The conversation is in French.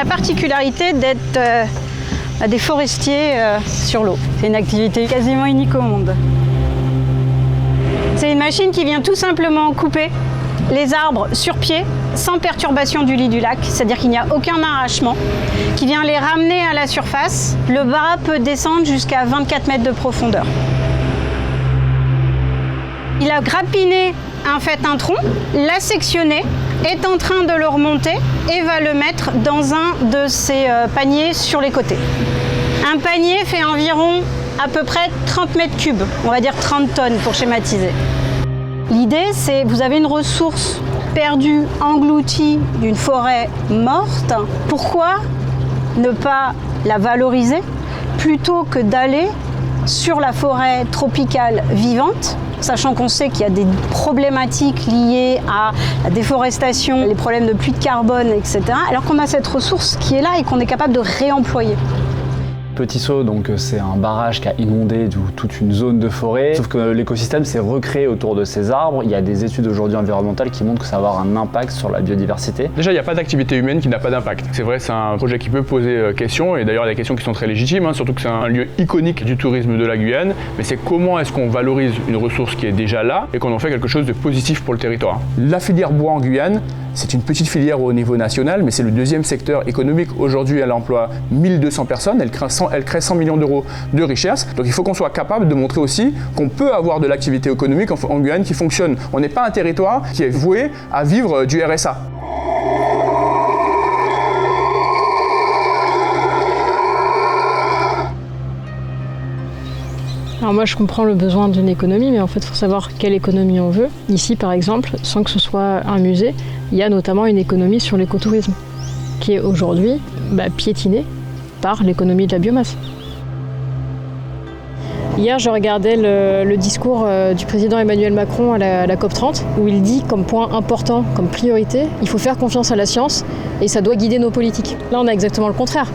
la particularité d'être des forestiers sur l'eau. C'est une activité quasiment unique au monde. C'est une machine qui vient tout simplement couper les arbres sur pied, sans perturbation du lit du lac, c'est-à-dire qu'il n'y a aucun arrachement, qui vient les ramener à la surface. Le bras peut descendre jusqu'à 24 mètres de profondeur. Il a grappiné en fait un tronc, l'a sectionné, est en train de le remonter et va le mettre dans un de ses paniers sur les côtés. Un panier fait environ à peu près 30 mètres cubes, on va dire 30 tonnes pour schématiser. L'idée, c'est que vous avez une ressource perdue, engloutie d'une forêt morte. Pourquoi ne pas la valoriser plutôt que d'aller sur la forêt tropicale vivante, sachant qu'on sait qu'il y a des problématiques liées à la déforestation, les problèmes de pluie de carbone, etc., alors qu'on a cette ressource qui est là et qu'on est capable de réemployer. Petit Saut, donc c'est un barrage qui a inondé toute une zone de forêt, sauf que l'écosystème s'est recréé autour de ces arbres. Il y a des études aujourd'hui environnementales qui montrent que ça va avoir un impact sur la biodiversité. Déjà, il n'y a pas d'activité humaine qui n'a pas d'impact. C'est vrai, c'est un projet qui peut poser question, et d'ailleurs, il y a des questions qui sont très légitimes, surtout que c'est un lieu iconique du tourisme de la Guyane, mais c'est comment est-ce qu'on valorise une ressource qui est déjà là et qu'on en fait quelque chose de positif pour le territoire. La filière bois en Guyane, c'est une petite filière au niveau national, mais c'est le deuxième secteur économique. Aujourd'hui, elle emploie 1200 personnes, elle crée 100 millions d'euros de richesse. Donc il faut qu'on soit capable de montrer aussi qu'on peut avoir de l'activité économique en Guyane qui fonctionne. On n'est pas un territoire qui est voué à vivre du RSA. Alors moi je comprends le besoin d'une économie, mais en fait il faut savoir quelle économie on veut. Ici par exemple, sans que ce soit un musée, il y a notamment une économie sur l'écotourisme, qui est aujourd'hui piétinée par l'économie de la biomasse. Hier je regardais le discours du président Emmanuel Macron à la COP30, où il dit comme point important, comme priorité, il faut faire confiance à la science et ça doit guider nos politiques. Là on a exactement le contraire.